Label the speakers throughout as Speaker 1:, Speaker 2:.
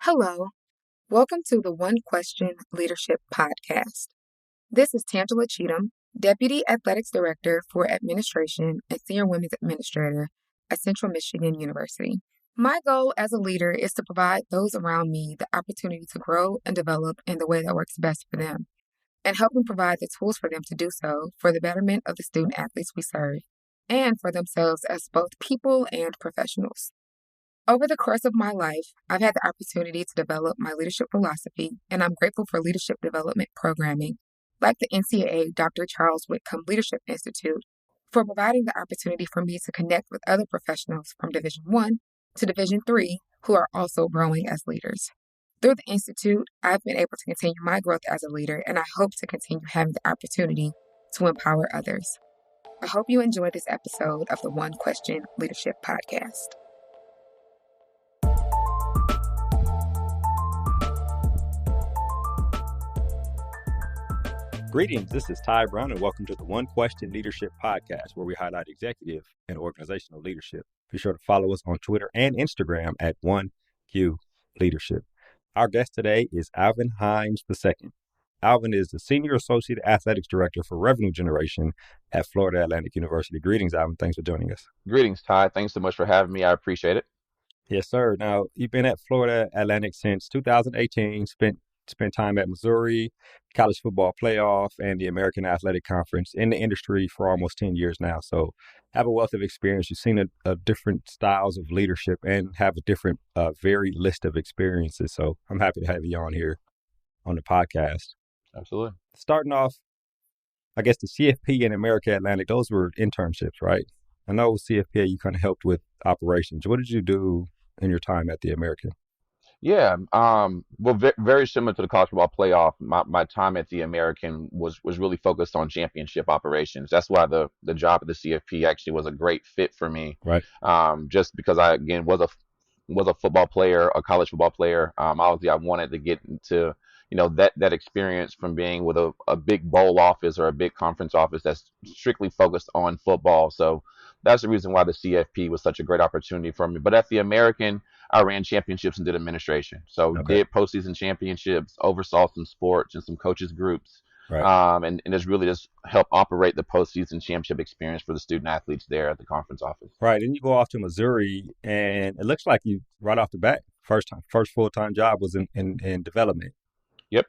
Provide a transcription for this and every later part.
Speaker 1: Hello, welcome to the One Question Leadership Podcast. This is Tangela Cheatham, Deputy Athletics Director for Administration and Senior Women's Administrator at Central Michigan University. My goal as a leader is to provide those around me the opportunity to grow and develop in the way that works best for them, and helping provide the tools for them to do so for the betterment of the student athletes we serve, and for themselves as both people and professionals. Over the course of my life, I've had the opportunity to develop my leadership philosophy, and I'm grateful for leadership development programming, like the NCAA Dr. Charles Whitcomb Leadership Institute, for providing the opportunity for me to connect with other professionals from Division I to Division III who are also growing as leaders. Through the Institute, I've been able to continue my growth as a leader, and I hope to continue having the opportunity to empower others. I hope you enjoy this episode of the One Question Leadership Podcast.
Speaker 2: Greetings, this is Ty Brown, and welcome to the One Question Leadership Podcast, where we highlight executive and organizational leadership. Be sure to follow us on Twitter and Instagram at 1Q Leadership. Our guest today is Alvin Hines II. Alvin is the Senior Associate Athletics Director for Revenue Generation at Florida Atlantic University. Greetings, Alvin. Thanks for joining us.
Speaker 3: Greetings, Ty. Thanks so much for having me. I appreciate it.
Speaker 2: Yes, sir. Now, you've been at Florida Atlantic since 2018, spent time at Missouri, college football playoff, and the American Athletic Conference in the industry for almost 10 years now. So have a wealth of experience. You've seen a different styles of leadership and have a different varied list of experiences. So I'm happy to have you on here on the podcast.
Speaker 3: Absolutely.
Speaker 2: Starting off, I guess the CFP and American Atlantic, those were internships, right? I know with CFP, you kind of helped with operations. What did you do in your time at the American?
Speaker 3: Yeah. Very similar to the college football playoff. My time at the American was really focused on championship operations. That's why the job at the CFP actually was a great fit for me.
Speaker 2: Right.
Speaker 3: Just because I, again, was a football player, a college football player. Obviously, I wanted to get into, that experience from being with a big bowl office or a big conference office that's strictly focused on football. So that's the reason why the CFP was such a great opportunity for me. But at the American, I ran championships and did administration. So did postseason championships, oversaw some sports and some coaches groups.
Speaker 2: Right.
Speaker 3: And it's really just help operate the postseason championship experience for the student athletes there at the conference office.
Speaker 2: Right. And you go off to Missouri, and it looks like you right off the bat, first full-time job was in development.
Speaker 3: Yep.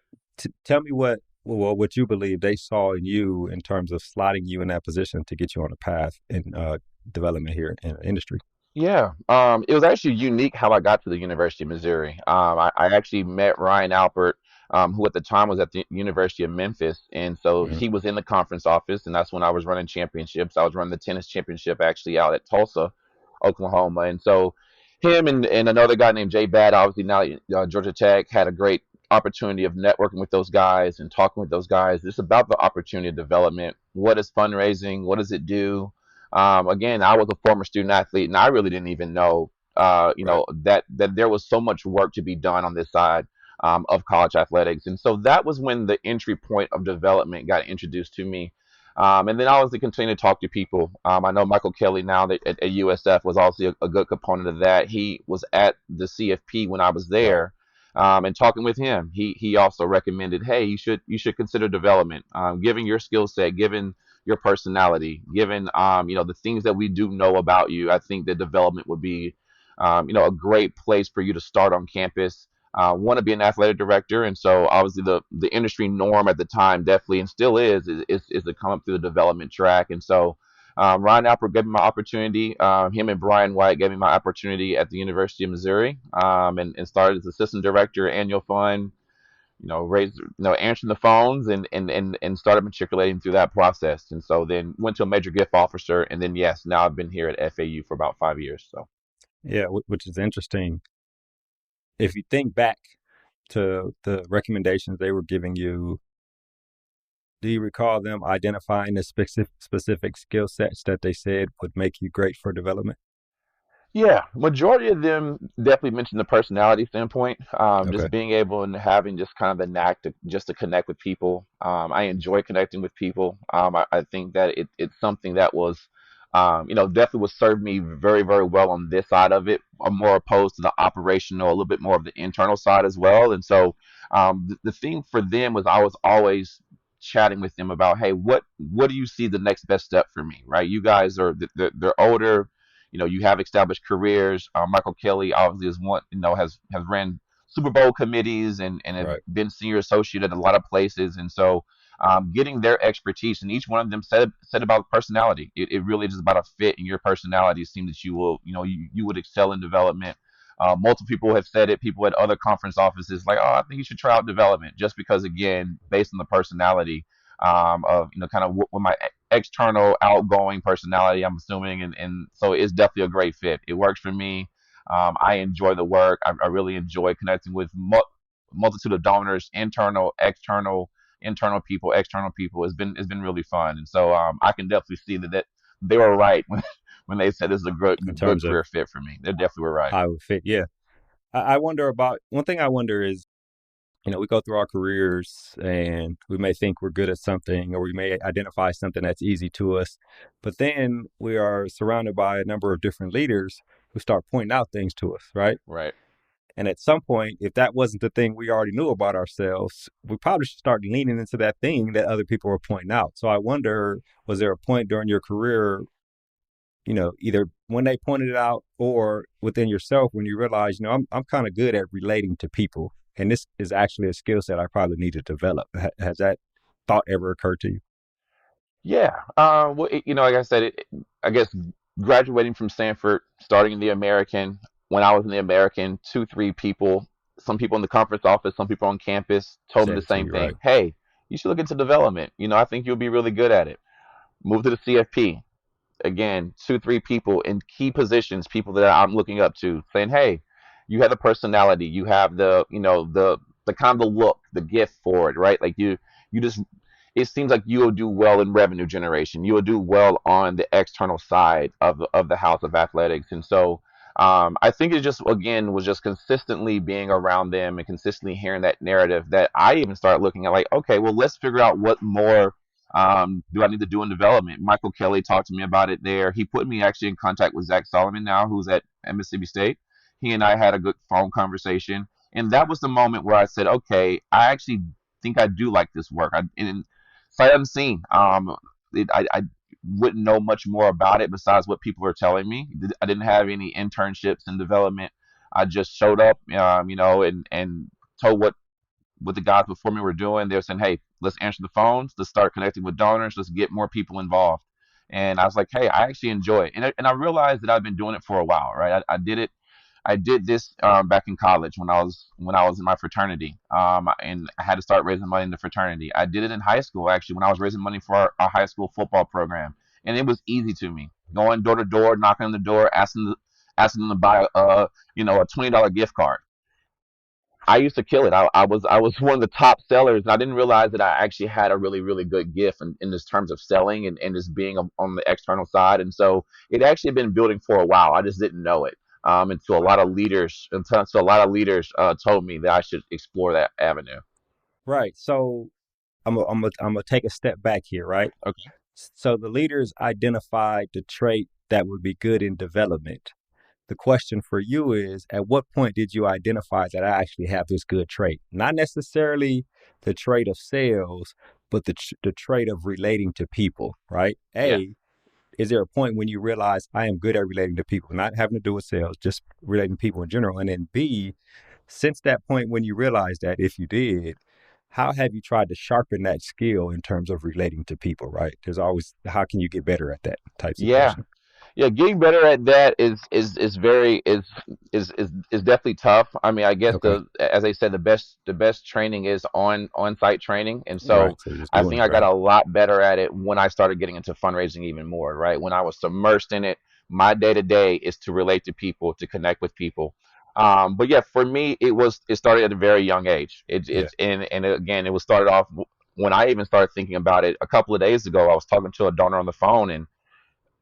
Speaker 2: Tell me what you believe they saw in you in terms of sliding you in that position to get you on a path in development here in the industry.
Speaker 3: Yeah, it was actually unique how I got to the University of Missouri. I actually met Ryan Alpert, who at the time was at the University of Memphis. And so he was in the conference office, and that's when I was running championships. I was running the tennis championship actually out at Tulsa, Oklahoma. And so him and another guy named Jay Bad, obviously now Georgia Tech, had a great opportunity of networking with those guys and talking with those guys. It's about the opportunity of development. What is fundraising? What does it do? Again, I was a former student athlete, and I really didn't even know, that there was so much work to be done on this side of college athletics. And so that was when the entry point of development got introduced to me. And then I was to continue to talk to people. I know Michael Kelly now that at USF was also a good component of that. He was at the CFP when I was there. And talking with him, he also recommended, hey, you should consider development, given your skill set, given your personality, given the things that we do know about you. I think that development would be a great place for you to start on campus. Want to be an athletic director, and so obviously the industry norm at the time definitely and still is to come up through the development track. And so Ryan Alpert gave me my opportunity. Him and Brian White gave me my opportunity at the University of Missouri, and started as assistant director, annual fund. Answering the phones and started matriculating through that process. And so then went to a major gift officer. And then, yes, now I've been here at FAU for about 5 years. So,
Speaker 2: yeah, which is interesting. If you think back to the recommendations they were giving you, do you recall them identifying the specific skill sets that they said would make you great for development?
Speaker 3: Yeah, majority of them definitely mentioned the personality standpoint, just being able and having just kind of the knack to connect with people. I enjoy connecting with people. I think that it's something that was definitely would serve me very, very well on this side of it. I'm more opposed to the operational, a little bit more of the internal side as well. And so the thing for them was I was always chatting with them about, hey, what do you see the next best step for me, right? You guys are they're older, you have established careers. Michael Kelly obviously is one, has ran Super Bowl committees and have
Speaker 2: Right.
Speaker 3: been senior associate at a lot of places, and so getting their expertise, and each one of them said about personality. It really is about a fit in your personality. It seems that you would excel in development. Multiple people have said it. People at other conference offices like, oh, I think you should try out development, just because again, based on the personality of kind of with my external outgoing personality, I'm assuming, and so it's definitely a great fit. It works for me. I enjoy the work. I really enjoy connecting with multitude of donors, internal people, external people. It's been really fun, and so I can definitely see that they were right when they said this is a
Speaker 2: In
Speaker 3: good
Speaker 2: terms of
Speaker 3: career fit for me. They definitely were right.
Speaker 2: how it would fit. Yeah. I wonder about one thing I wonder is, we go through our careers and we may think we're good at something or we may identify something that's easy to us, but then we are surrounded by a number of different leaders who start pointing out things to us, right?
Speaker 3: Right.
Speaker 2: And at some point, if that wasn't the thing we already knew about ourselves, we probably should start leaning into that thing that other people were pointing out. So I wonder, was there a point during your career, either when they pointed it out or within yourself when you realize, I'm kind of good at relating to people. And this is actually a skill set I probably need to develop. Has that thought ever occurred to you?
Speaker 3: Yeah. Well, like I said, I guess graduating from Stanford, starting in the American, when I was in the American, two, three people, some people in the conference office, some people on campus told me
Speaker 2: Said
Speaker 3: the
Speaker 2: it to
Speaker 3: same
Speaker 2: you, right?
Speaker 3: thing. Hey, you should look into development. I think you'll be really good at it. Move to the CFP. Again, two, three people in key positions, people that I'm looking up to, saying, "Hey, you have the personality, you have the kind of the look, the gift for it, right? Like you just, it seems like you will do well in revenue generation. You will do well on the external side of the house of athletics." And so, I think it just again was just consistently being around them and consistently hearing that narrative that I even started looking at like, okay, well, let's figure out what more do I need to do in development? Michael Kelly talked to me about it there. He put me actually in contact with Zach Solomon now, who's at Mississippi State. He and I had a good phone conversation. And that was the moment where I said, okay, I actually think I do like this work. And sight unseen. I wouldn't know much more about it besides what people were telling me. I didn't have any internships in development. I just showed up, and told what the guys before me were doing. They were saying, "Hey, let's answer the phones. Let's start connecting with donors. Let's get more people involved." And I was like, "Hey, I actually enjoy it." And I realized that I've been doing it for a while, right? I did it. I did this back in college when I was in my fraternity, and I had to start raising money in the fraternity. I did it in high school actually when I was raising money for our high school football program, and it was easy to me. Going door to door, knocking on the door, asking them to buy a $20 gift card. I used to kill it. I was one of the top sellers, and I didn't realize that I actually had a really really good gift in this terms of selling and just being on the external side. And so it actually had been building for a while. I just didn't know it. Until a lot of leaders told me that I should explore that avenue.
Speaker 2: Right. So I'm gonna take a step back here, right?
Speaker 3: Okay.
Speaker 2: So the leaders identified the trait that would be good in development. The question for you is, at what point did you identify that I actually have this good trait? Not necessarily the trait of sales, but the trait of relating to people, right?
Speaker 3: Yeah.
Speaker 2: Is there a point when you realize I am good at relating to people, not having to do with sales, just relating to people in general? And then B, since that point when you realized that, if you did, how have you tried to sharpen that skill in terms of relating to people, right? There's always, how can you get better at that types of
Speaker 3: Yeah.
Speaker 2: question?
Speaker 3: Yeah, getting better at that is very is definitely tough. I mean, I guess
Speaker 2: Okay.
Speaker 3: the as I said, the best training is on-site training, and
Speaker 2: Right.
Speaker 3: so
Speaker 2: So you're just
Speaker 3: I
Speaker 2: doing
Speaker 3: think
Speaker 2: it,
Speaker 3: I got
Speaker 2: right?
Speaker 3: a lot better at it when I started getting into fundraising even more. Right, when I was submersed in it, my day to day is to relate to people, to connect with people. But yeah, for me, it started at a very young age.
Speaker 2: Yeah.
Speaker 3: And again, it was started off when I even started thinking about it a couple of days ago. I was talking to a donor on the phone and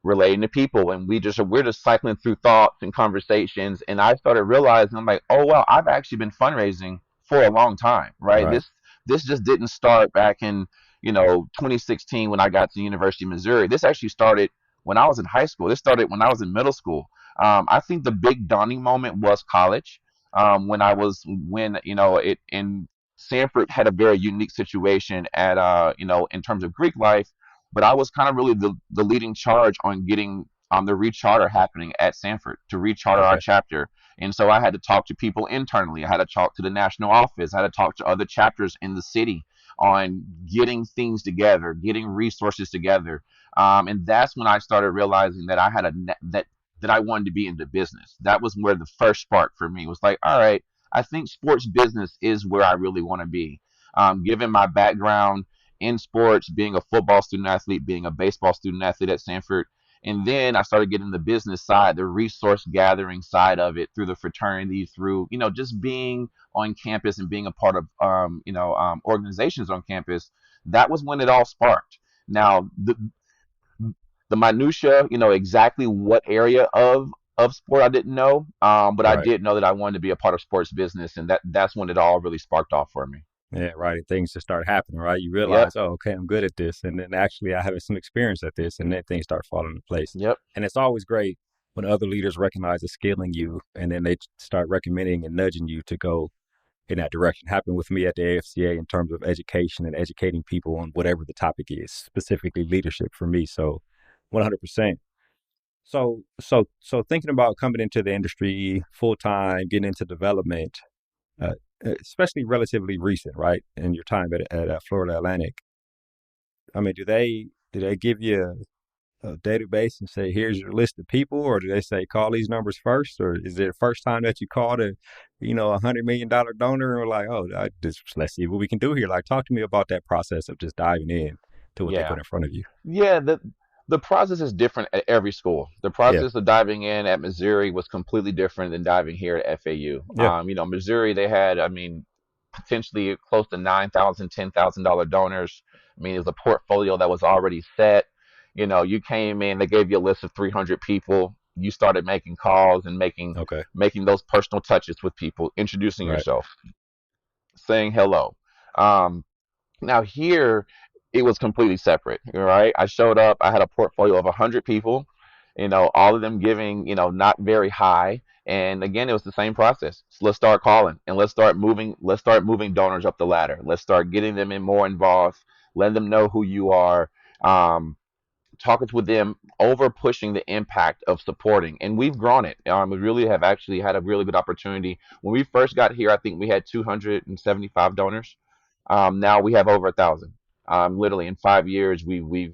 Speaker 3: relating to people, and we're just cycling through thoughts and conversations, and I started realizing, I'm like, oh well, I've actually been fundraising for a long time, right?
Speaker 2: Right.
Speaker 3: This just didn't start back in 2016 when I got to the University of Missouri. This actually started when I was in high school. This started when I was in middle school. I think the big dawning moment was college. When it in Sanford had a very unique situation at in terms of Greek life, but I was kind of really the leading charge on getting the recharter happening at Sanford to recharter our
Speaker 2: Okay.
Speaker 3: chapter. And so I had to talk to people internally. I had to talk to the national office. I had to talk to other chapters in the city on getting things together, getting resources together. And that's when I started realizing that I had that I wanted to be into business. That was where the first spark for me was like, all right, I think sports business is where I really want to be. Given my background in sports, being a football student athlete, being a baseball student athlete at Sanford, and then I started getting the business side, the resource gathering side of it through the fraternity, through just being on campus and being a part of organizations on campus. That was when it all sparked. Now the minutia, exactly what area of sport I didn't know, but I
Speaker 2: Right.
Speaker 3: did know that I wanted to be a part of sports business, and that's when it all really sparked off for me.
Speaker 2: Yeah, right. And things just start happening, right? You
Speaker 3: Yep,
Speaker 2: realize, oh, okay, I'm good at this. And then actually I have some experience at this, and then things start falling into place.
Speaker 3: yep,
Speaker 2: And it's always great when other leaders recognize the skill in you and then they start recommending and nudging you to go in that direction. Happened with me at the AFCA in terms of education and educating people on whatever the topic is, specifically leadership for me. So 100%. So thinking about coming into the industry full time, getting into development, uh, especially relatively recent, right? In your time at Florida Atlantic, I mean, do they give you a database and say, here's your list of people, or do they say call these numbers first, or is it the first time that you called $100 million donor, or like, oh, let's see what we can do here? Like, talk to me about that process of just diving in to what they
Speaker 3: yeah.
Speaker 2: put in front of you.
Speaker 3: Yeah, the process is different at every school. The
Speaker 2: Yeah,
Speaker 3: process of diving in at Missouri was completely different than diving here at FAU.
Speaker 2: yeah,
Speaker 3: Missouri, they had, I mean, potentially close to 9,000, $10,000 donors. I mean, it was a portfolio that was already set. You came in, they gave you a list of 300 people. You started making calls and
Speaker 2: okay,
Speaker 3: making those personal touches with people, introducing
Speaker 2: right,
Speaker 3: yourself, saying hello. Um, Now here, it was completely separate. Right, I showed up. I had a portfolio of 100 people. All of them giving not very high. And again, it was the same process. So let's start calling and let's start moving. Let's start moving donors up the ladder. Let's start getting them in more involved. Let them know who you are. Um, Talking with them over pushing the impact of supporting, and we've grown it. We really have actually had a really good opportunity. When we first got here, I think we had 275 donors. Now we have over 1,000. Literally in 5 years, we've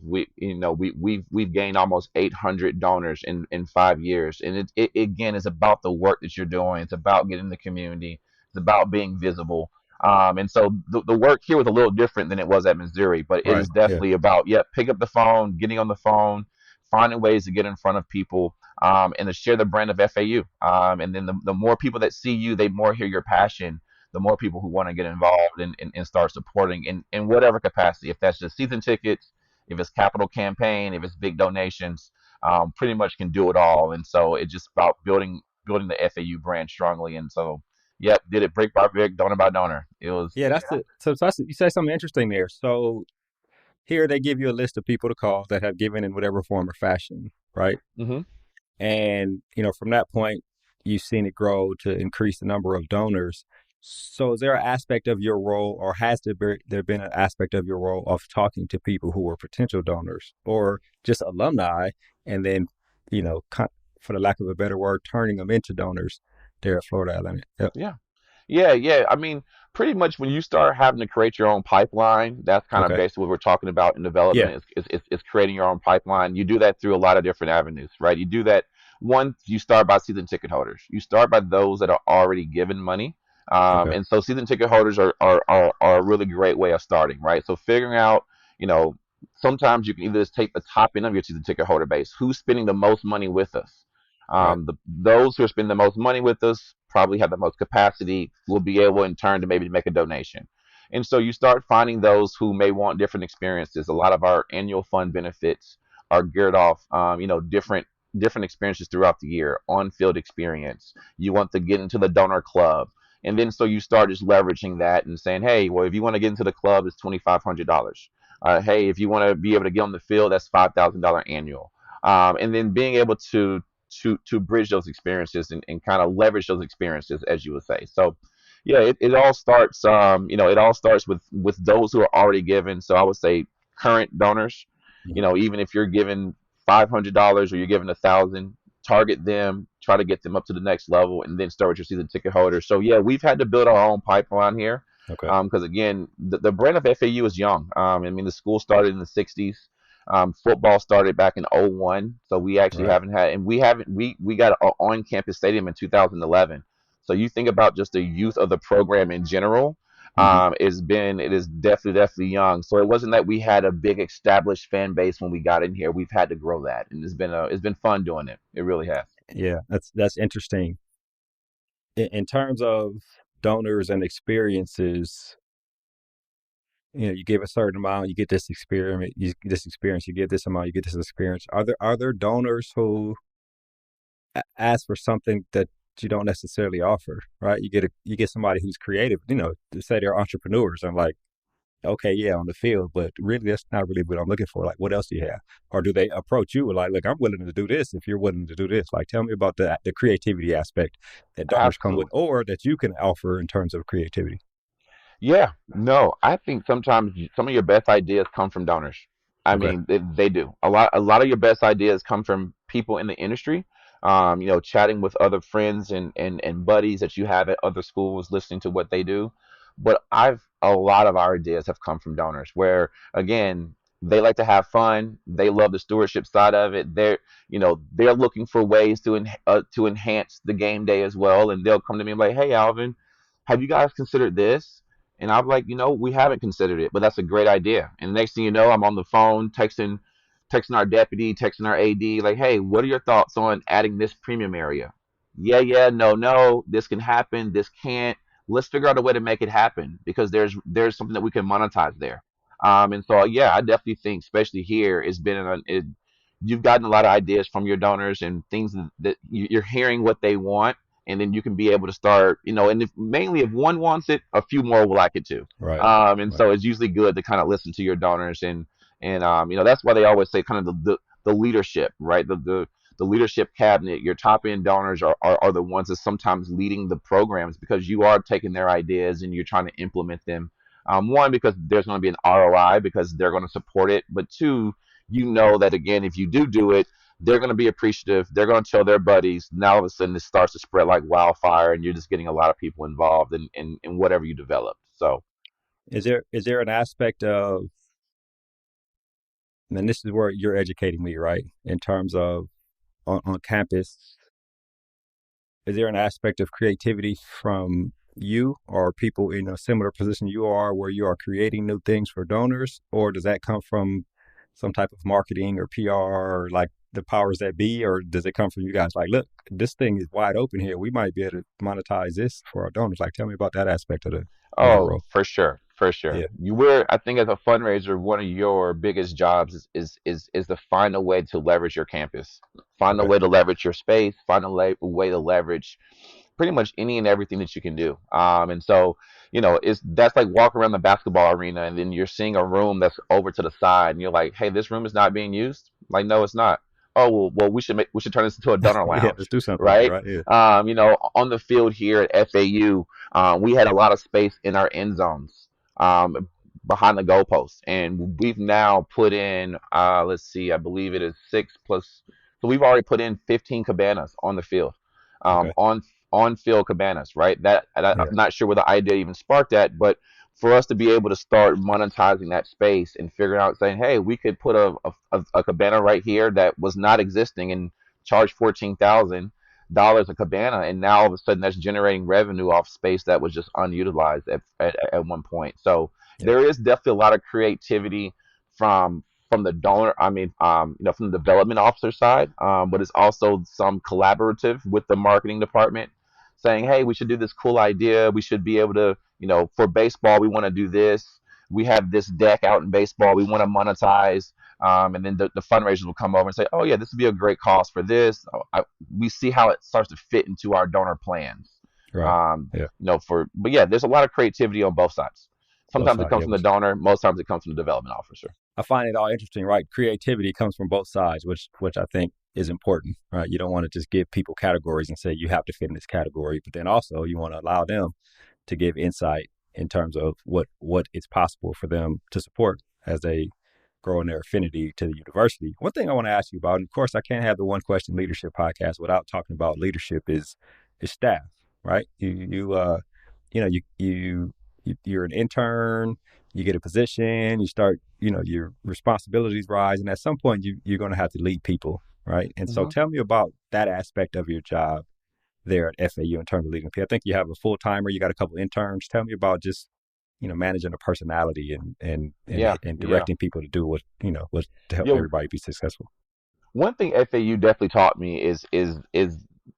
Speaker 3: gained almost 800 donors in 5 years, and it again is about the work that you're doing. It's about getting the community. It's about being visible. And so the work here was a little different than it was at Missouri, but it
Speaker 2: right,
Speaker 3: is
Speaker 2: yeah,
Speaker 3: definitely about, pick up the phone, getting on the phone, finding ways to get in front of people, and to share the brand of FAU. And then the more people that see you, they more hear your passion, the more people who want to get involved and start supporting in whatever capacity. If that's just season tickets, if it's capital campaign, if it's big donations, pretty much can do it all. And so it's just about building the FAU brand strongly. And so, yep, did it brick by brick, donor by donor. It was,
Speaker 2: yeah. You say something interesting there. So here they give you a list of people to call that have given in whatever form or fashion, right?
Speaker 3: hmm
Speaker 2: And, from that point, you've seen it grow to increase the number of donors. So is there an aspect of your role, or has there been an aspect of your role of talking to people who are potential donors or just alumni and then, for the lack of a better word, turning them into donors there at Florida Atlantic? Yep.
Speaker 3: yeah. Yeah, yeah. I mean, pretty much when you start having to create your own pipeline, that's kind of
Speaker 2: Okay.
Speaker 3: basically what we're talking about in
Speaker 2: Yeah.
Speaker 3: development is creating your own pipeline. You do that through a lot of different avenues, right? You do that once you start by season ticket holders. You start by those that are already given money.
Speaker 2: Okay.
Speaker 3: And so season ticket holders are a really great way of starting, right? So figuring out, you know, sometimes you can either just take the top end of your season ticket holder base, who's spending the most money with us.
Speaker 2: Right.
Speaker 3: Those who are spending the most money with us probably have the most capacity, will be able in turn to maybe make a donation. And so you start finding those who may want different experiences. A lot of our annual fund benefits are geared off, different experiences throughout the year, on-field experience. You want to get into the donor club. And then so you start just leveraging that and saying, hey, well, if you want to get into the club, it's $2,500. Hey, if you want to be able to get on the field, that's $5,000 annual. and then being able to bridge those experiences and kind of leverage those experiences, as you would say. So, yeah, it all starts, it all starts with those who are already given. So I would say current donors,
Speaker 2: Mhm.
Speaker 3: even if you're given $500 or you're given 1,000, target them, try to get them up to the next level, and then start with your season ticket holders. So yeah, we've had to build our own pipeline here,
Speaker 2: Okay.
Speaker 3: because again, the brand of FAU is young. I mean, the school started in the '60s. Football started back in '01, so we actually
Speaker 2: Right.
Speaker 3: haven't had, and we got an on-campus stadium in 2011. So you think about just the youth of the program in general.
Speaker 2: Hmm.
Speaker 3: It is definitely young. So it wasn't that we had a big established fan base when we got in here. We've had to grow that, and it's been fun doing it. It really has.
Speaker 2: Yeah, that's interesting. In terms of donors and experiences, you give a certain amount, you get this experiment, you get this experience, you get this amount, you get this experience. Are there donors who ask for something that you don't necessarily offer, right? You get somebody who's creative, to say they're entrepreneurs and like, okay, yeah, on the field, but really that's not really what I'm looking for. Like, what else do you have? Or do they approach you with like, look, I'm willing to do this if you're willing to do this. Like, tell me about the creativity aspect that donors come with,
Speaker 3: Absolutely.
Speaker 2: or that you can offer in terms of creativity.
Speaker 3: Yeah, no, I think sometimes some of your best ideas come from donors. I
Speaker 2: Okay.
Speaker 3: mean, they do. A lot of your best ideas come from people in the industry. Chatting with other friends and buddies that you have at other schools, listening to what they do. But a lot of our ideas have come from donors where, again, they like to have fun. They love the stewardship side of it. They're looking for ways to enhance the game day as well. And they'll come to me and be like, "Hey, Alvin, have you guys considered this?" And I'm like, we haven't considered it, but that's a great idea. And the next thing you know, I'm on the phone texting our deputy, texting our AD, like, hey, what are your thoughts on adding this premium area? Yeah, yeah, no, no, this can happen, this can't. Let's figure out a way to make it happen because there's something that we can monetize there. And so yeah, I definitely think, especially here, you've gotten a lot of ideas from your donors and things that you're hearing what they want, and then you can be able to start, and mainly if one wants it, a few more will like it too.
Speaker 2: Right.
Speaker 3: And
Speaker 2: Right.
Speaker 3: so it's usually good to kind of listen to your donors, and that's why they always say kind of the leadership, right? The leadership cabinet, your top end donors are the ones that sometimes leading the programs because you are taking their ideas and you're trying to implement them. One, because there's going to be an ROI because they're going to support it, but two, that again, if you do it, they're going to be appreciative. They're going to tell their buddies. Now all of a sudden, it starts to spread like wildfire, and you're just getting a lot of people involved in whatever you develop. So,
Speaker 2: Is there an aspect of, and this is where you're educating me, right? In terms of on campus, is there an aspect of creativity from you or people in a similar position you are where you are creating new things for donors? Or does that come from some type of marketing or PR or like the powers that be? Or does it come from you guys like, look, this thing is wide open here. We might be able to monetize this for our donors. Like, tell me about that aspect of your
Speaker 3: oh,
Speaker 2: role.
Speaker 3: for sure, for sure.
Speaker 2: Yeah.
Speaker 3: I think as a fundraiser, one of your biggest jobs is to find a way to leverage your campus, find a
Speaker 2: Okay.
Speaker 3: way to leverage your space, find a way to leverage pretty much any and everything that you can do. And so, it's that's like walking around the basketball arena and then you're seeing a room that's over to the side and you're like, hey, this room is not being used. Like, no, it's not. Oh, well, we should turn this into a donor
Speaker 2: Yeah. Let's
Speaker 3: lounge,
Speaker 2: do something here,
Speaker 3: right?
Speaker 2: right? Yeah.
Speaker 3: On the field here at FAU, we had a lot of space in our end zones. Behind the goalposts, and we've now put in, let's see, I believe it is six plus, so we've already put in 15 cabanas on the field,
Speaker 2: Okay.
Speaker 3: on field cabanas, right? I'm
Speaker 2: Yeah.
Speaker 3: not sure where the idea even sparked that, but for us to be able to start monetizing that space and figuring out saying, hey, we could put a cabana right here that was not existing and charge $14,000 a cabana, and now all of a sudden that's generating revenue off space that was just unutilized at one point. So
Speaker 2: Yeah.
Speaker 3: there is definitely a lot of creativity from from the donor, I mean, from the development officer side, but it's also some collaborative with the marketing department saying, hey, we should do this cool idea. We should be able to, for baseball, we want to do this. We have this deck out in baseball. We want to monetize. And then the fundraisers will come over and say, oh, yeah, this would be a great cost for this. We see how it starts to fit into our donor plans.
Speaker 2: Right. Yeah.
Speaker 3: But yeah, there's a lot of creativity on both sides.
Speaker 2: Both
Speaker 3: Sometimes it
Speaker 2: sides.
Speaker 3: comes
Speaker 2: Yeah.
Speaker 3: from the donor. Most times it comes from the development officer.
Speaker 2: I find it all interesting, right? Creativity comes from both sides, which I think is important, right? You don't want to just give people categories and say you have to fit in this category, but then also you want to allow them to give insight in terms of what is possible for them to support as they grow in their affinity to the university. One thing I want to ask you about, and of course I can't have the One Question Leadership podcast without talking about leadership, is staff, right? You're an intern, you get a position, you start, your responsibilities rise, and at some point you're going to have to lead people, right? And so
Speaker 3: Hmm.
Speaker 2: tell me about that aspect of your job there at FAU in terms of leading people. I think you have a full timer, you got a couple interns. Tell me about just managing a personality
Speaker 3: Yeah,
Speaker 2: and
Speaker 3: yeah,
Speaker 2: directing people to do what to help
Speaker 3: yeah.
Speaker 2: everybody be successful.
Speaker 3: One thing FAU definitely taught me is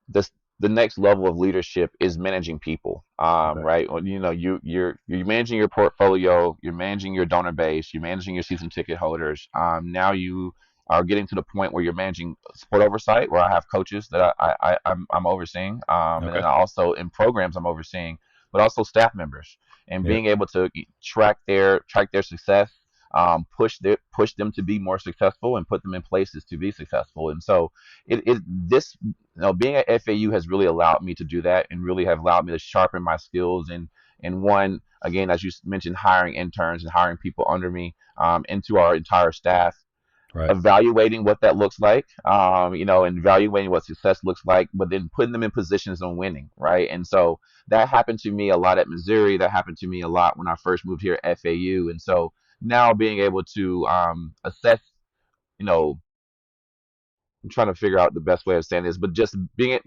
Speaker 3: this the next level of leadership is managing people.
Speaker 2: Okay.
Speaker 3: Right. Well, you're managing your portfolio, you're managing your donor base, you're managing your season ticket holders. Now you are getting to the point where you're managing sport oversight, where I have coaches that I'm overseeing, and
Speaker 2: Okay.
Speaker 3: then also in programs I'm overseeing, but also staff members, and
Speaker 2: Yeah.
Speaker 3: being able to track their success, push them to be more successful and put them in places to be successful. And so being at FAU has really allowed me to do that, and really have allowed me to sharpen my skills, and one, again, as you mentioned, hiring interns and hiring people under me, into our entire staff,
Speaker 2: Right.
Speaker 3: evaluating what that looks like, and evaluating what success looks like, but then putting them in positions on winning, right? And so that happened to me a lot at Missouri. That happened to me a lot when I first moved here at FAU. And so now being able to assess, you know, I'm trying to figure out the best way of saying this, but just being,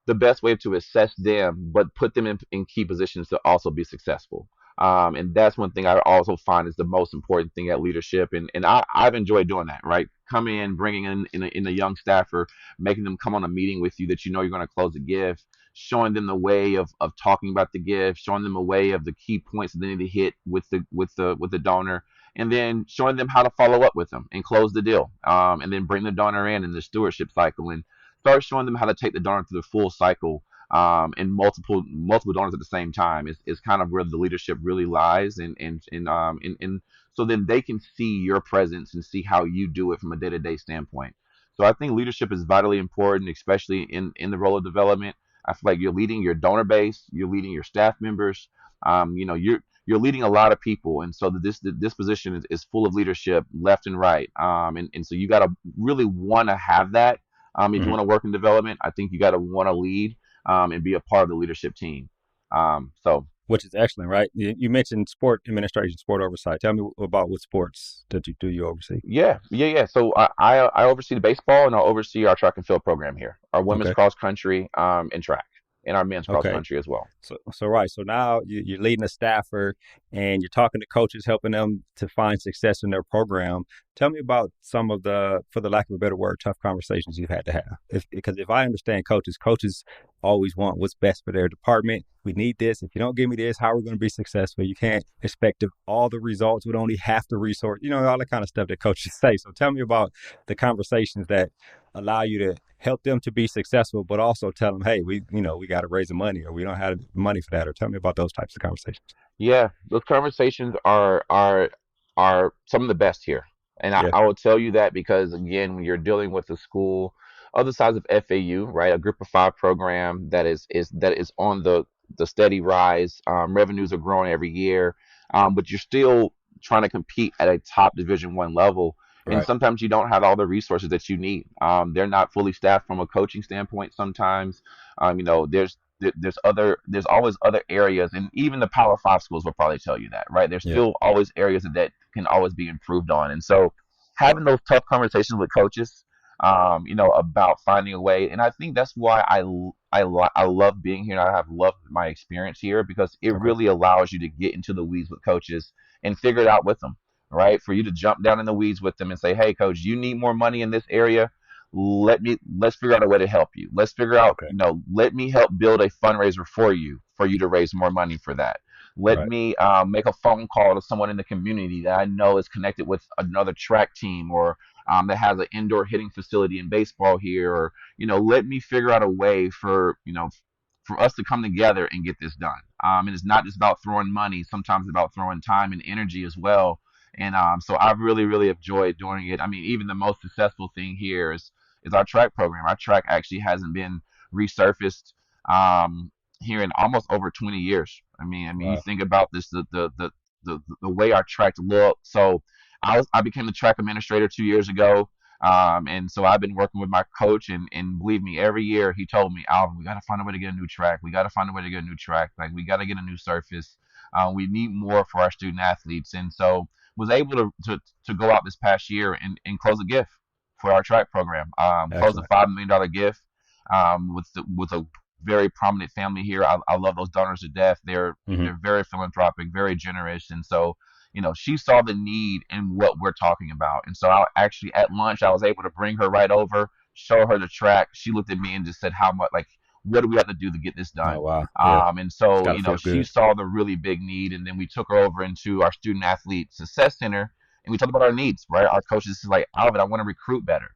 Speaker 3: the best way to assess them, but put them in key positions to also be successful. And that's one thing I also find is the most important thing at leadership. And I've enjoyed doing that, right? Coming in, bringing in a young staffer, making them come on a meeting with you that you know you're going to close a gift, showing them the way of talking about the gift, showing them a way of the key points that they need to hit with the donor, and then showing them how to follow up with them and close the deal, and then bring the donor in the stewardship cycle, and start showing them how to take the donor through the full cycle, and multiple donors at the same time is kind of where the leadership really lies, and so then they can see your presence and see how you do it from a day-to-day standpoint. So I think leadership is vitally important, especially in the role of development. I feel like you're leading your donor base, you're leading your staff members, you're leading a lot of people, and so this position is full of leadership left and right, and so you got to really want to have that, if you
Speaker 2: Hmm.
Speaker 3: want to work in development. I think you got to want to lead, and be a part of the leadership team. So
Speaker 2: Which is excellent, right? You mentioned sport administration, sport oversight. Tell me about what sports that you oversee.
Speaker 3: yeah, yeah, yeah. So I oversee the baseball, and I oversee our track and field program here, our women's
Speaker 2: Okay.
Speaker 3: cross country, and track, and our men's cross
Speaker 2: Okay.
Speaker 3: country as well.
Speaker 2: So right. So now you're leading a staffer and you're talking to coaches, helping them to find success in their program. Tell me about some of the, for the lack of a better word, tough conversations you've had to have. Because if I understand coaches always want what's best for their department. We need this. If you don't give me this, how are we going to be successful? You can't expect all the results with only half the resource, all the kind of stuff that coaches say. So tell me about the conversations that allow you to help them to be successful, but also tell them, hey, we got to raise the money, or we don't have money for that, or tell me about those types of conversations.
Speaker 3: Yeah, those conversations are some of the best here. And I,
Speaker 2: Yeah.
Speaker 3: I will tell you that because, again, when you're dealing with a school of the size of FAU, right, a group of five program that is on the steady rise. Revenues are growing every year, but you're still trying to compete at a top Division 1 level. And
Speaker 2: Right.
Speaker 3: sometimes you don't have all the resources that you need. They're not fully staffed from a coaching standpoint sometimes. There's always other areas, and even the Power 5 schools will probably tell you that, right? There's
Speaker 2: Yeah.
Speaker 3: still always areas that can always be improved on. And so having those tough conversations with coaches, about finding a way. And I think that's why I love being here, and I have loved my experience here, because it
Speaker 2: Okay.
Speaker 3: really allows you to get into the weeds with coaches and figure it out with them, right? For you to jump down in the weeds with them and say, hey, coach, you need more money in this area. Let's figure out a way to help you. Let's figure out,
Speaker 2: Okay.
Speaker 3: let me help build a fundraiser for you to raise more money for that. Let
Speaker 2: Right.
Speaker 3: me make a phone call to someone in the community that I know is connected with another track team, or that has an indoor hitting facility in baseball here, or let me figure out a way for us to come together and get this done. And it's not just about throwing money. Sometimes it's about throwing time and energy as well, And so I've really, really enjoyed doing it. I mean, even the most successful thing here is our track program. Our track actually hasn't been resurfaced um, here in almost over 20 years. You
Speaker 2: Wow.
Speaker 3: think about this, the way our track look. So I became the track administrator 2 years ago. And so I've been working with my coach, and believe me, every year he told me, Alvin, we got to find a way to get a new track. We got to find a way to get a new track. Like, we got to get a new surface. We need more for our student athletes. And so was able to go out this past year and close a gift for our track program. Close a
Speaker 2: Excellent.
Speaker 3: $5 million gift with a very prominent family here. I love those donors to death.
Speaker 2: Hmm.
Speaker 3: They're very philanthropic, very generous, and so she saw the need in what we're talking about. And so I actually at lunch I was able to bring her right over, show her the track. She looked at me and just said, "How much? Like, what do we have to do to get this
Speaker 2: Oh
Speaker 3: done?"
Speaker 2: wow. Yeah.
Speaker 3: And
Speaker 2: It's
Speaker 3: so
Speaker 2: got to feel
Speaker 3: she
Speaker 2: good.
Speaker 3: saw the really big need, and then we took her over into our student athlete success center, and we talked about our needs. Right, our coaches is like, Alvin, I want to recruit better.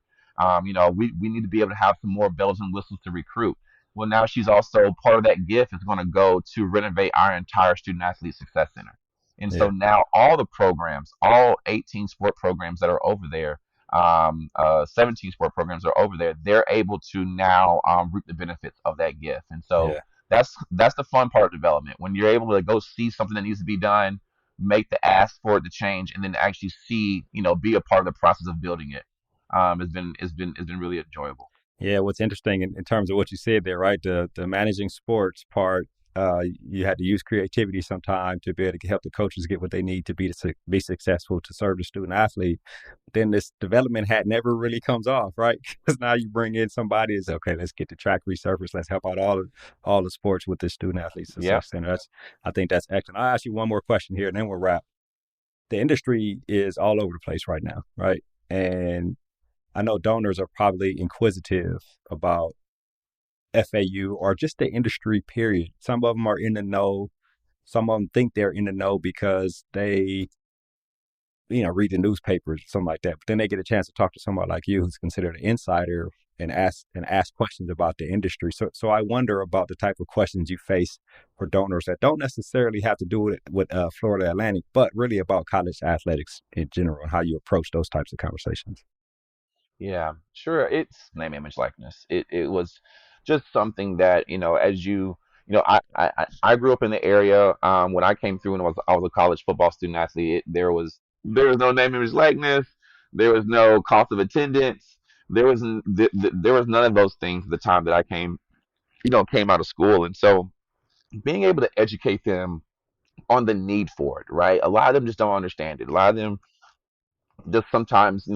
Speaker 3: We need to be able to have some more bells and whistles to recruit. Well, now she's also part of that gift is going to go to renovate our entire student athlete success center. And so
Speaker 2: Yeah.
Speaker 3: now all the programs, all 18 sport programs that are over there, 17 sport programs that are over there, they're able to now reap the benefits of that gift. And so
Speaker 2: Yeah.
Speaker 3: that's the fun part of development when you're able to go see something that needs to be done, make the ask for it to change, and then actually see, be a part of the process of building it. It's been really enjoyable.
Speaker 2: Yeah, what's interesting in terms of what you said there, right? The managing sports part, you had to use creativity sometime to be able to help the coaches get what they need to be successful to serve the student athlete. Then this development hat never really comes off, right? Because now you bring in somebody is okay. Let's get the track resurfaced. Let's help out all the sports with the student athlete
Speaker 3: Yeah.
Speaker 2: success center. I think that's excellent. I'll ask you one more question here, and then we'll wrap. The industry is all over the place right now, right? And I know donors are probably inquisitive about FAU or just the industry, period. Some of them are in the know. Some of them think they're in the know because they, read the newspapers or something like that. But then they get a chance to talk to somebody like you who's considered an insider and ask questions about the industry. So I wonder about the type of questions you face for donors that don't necessarily have to do with Florida Atlantic, but really about college athletics in general and how you approach those types of conversations.
Speaker 3: Yeah, sure. It's name, image, likeness. It was just something that, as I grew up in the area. When I came through and I was a college football student athlete, there was no name, image, likeness. There was no cost of attendance. There was none of those things at the time that I came out of school. And so being able to educate them on the need for it, right? A lot of them just don't understand it. A lot of them just sometimes,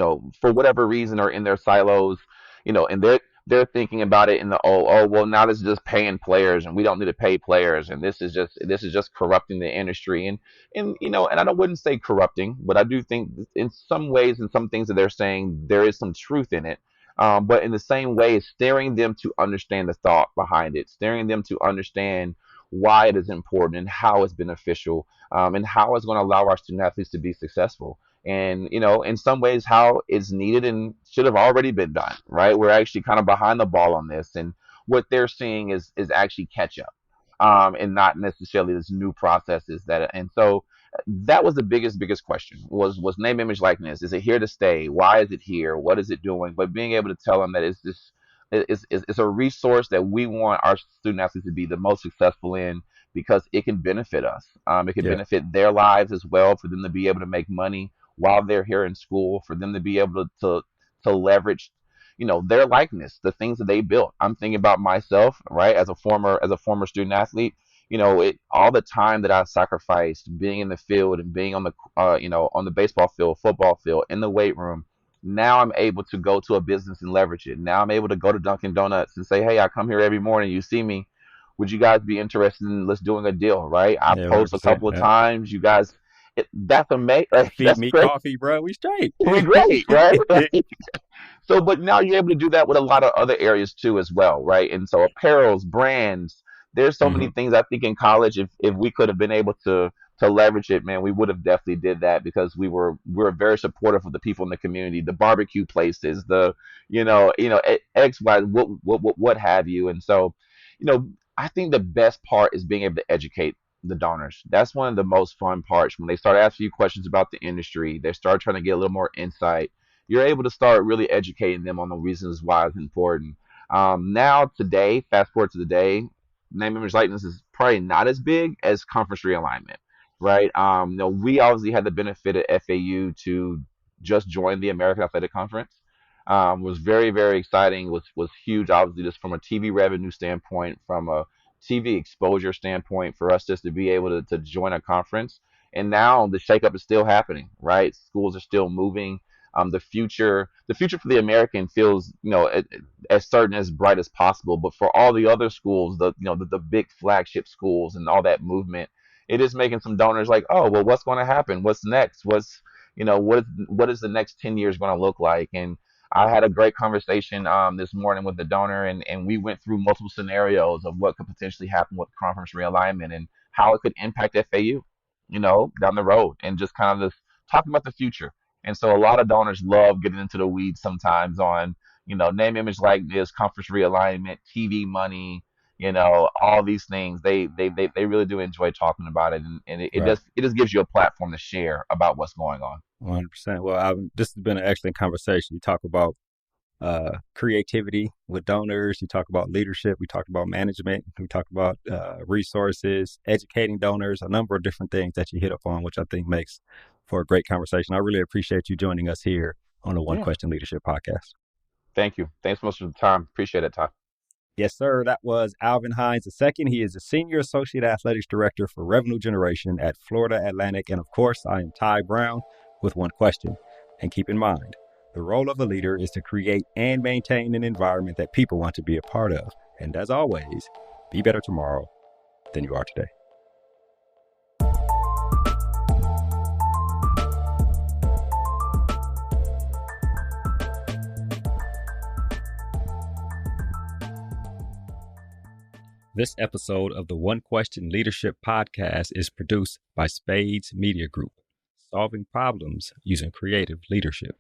Speaker 3: for whatever reason, are in their silos, and they're thinking about it in the well, now this is just paying players, and we don't need to pay players, and this is just corrupting the industry, and I wouldn't say corrupting, but I do think in some ways, in some things that they're saying, there is some truth in it. But in the same way, steering them to understand the thought behind it, steering them to understand why it is important and how it's beneficial, and how it's going to allow our student athletes to be successful, and in some ways how it's needed and should have already been done. Right, we're actually kind of behind the ball on this, and what they're seeing is actually catch up, and not necessarily this new processes that. And so that was the biggest question, was name, image, likeness. Is it here to stay? Why is it here? What is it doing? But being able to tell them that it's a resource that we want our student athletes to be the most successful in, because it can benefit us. It can
Speaker 2: Yeah.
Speaker 3: benefit their lives as well, for them to be able to make money while they're here in school, for them to be able to leverage, their likeness, the things that they built. I'm thinking about myself, right, as a former student athlete. All the time that I sacrificed being in the field and being on the baseball field, football field, in the weight room. Now I'm able to go to a business and leverage it. Now I'm able to go to Dunkin' Donuts and say, hey, I come here every morning. You see me. Would you guys be interested in let's doing a deal, right? I
Speaker 2: Yeah.
Speaker 3: post a
Speaker 2: 100%.
Speaker 3: couple of
Speaker 2: Yeah.
Speaker 3: times. You guys, that's amazing.
Speaker 2: Feed
Speaker 3: That's
Speaker 2: me
Speaker 3: great.
Speaker 2: coffee, bro. We straight.
Speaker 3: We great, right? So, but now you're able to do that with a lot of other areas too, as well, right? And so, apparels, brands. There's so many
Speaker 2: Hmm.
Speaker 3: things I think in college, if we could have been able to leverage it, man, we would have definitely did that, because we were very supportive of the people in the community, the barbecue places, the X, Y, what have you. And so, I think the best part is being able to educate the donors. That's one of the most fun parts. When they start asking you questions about the industry, they start trying to get a little more insight. You're able to start really educating them on the reasons why it's important. Now, today, fast forward to today, name, image, likeness is probably not as big as conference realignment, right? We obviously had the benefit at FAU to just join the American Athletic Conference. Was very, very exciting. Was huge, obviously, just from a TV revenue standpoint, from a TV exposure standpoint, for us just to be able to join a conference. And now the shakeup is still happening, right? Schools are still moving. The future for the American feels, as certain as bright as possible. But for all the other schools, the big flagship schools and all that movement, it is making some donors like, oh, well, what's going to happen? What's next? What is the next 10 years going to look like? And I had a great conversation this morning with the donor, and we went through multiple scenarios of what could potentially happen with conference realignment and how it could impact FAU, down the road, and just kind of just talking about the future. And so a lot of donors love getting into the weeds sometimes on, name, image, likeness, conference realignment, TV money, all these things. They really do enjoy talking about it, and it
Speaker 2: Right.
Speaker 3: just gives you a platform to share about what's going on.
Speaker 2: 100%. Well, this has been an excellent conversation. You talk about creativity with donors. You talk about leadership. We talked about management. We talked about resources, educating donors, a number of different things that you hit up on, which I think makes for a great conversation. I really appreciate you joining us here on the One
Speaker 3: Yeah.
Speaker 2: Question Leadership podcast.
Speaker 3: Thank you. Thanks so much for the time. Appreciate it, Ty.
Speaker 2: Yes, sir. That was Alvin Hines II. He is the Senior Associate Athletics Director for Revenue Generation at Florida Atlantic. And of course, I am Ty Brown with one question. And keep in mind, the role of a leader is to create and maintain an environment that people want to be a part of. And as always, be better tomorrow than you are today. This episode of the One Question Leadership podcast is produced by Spades Media Group, solving problems using creative leadership.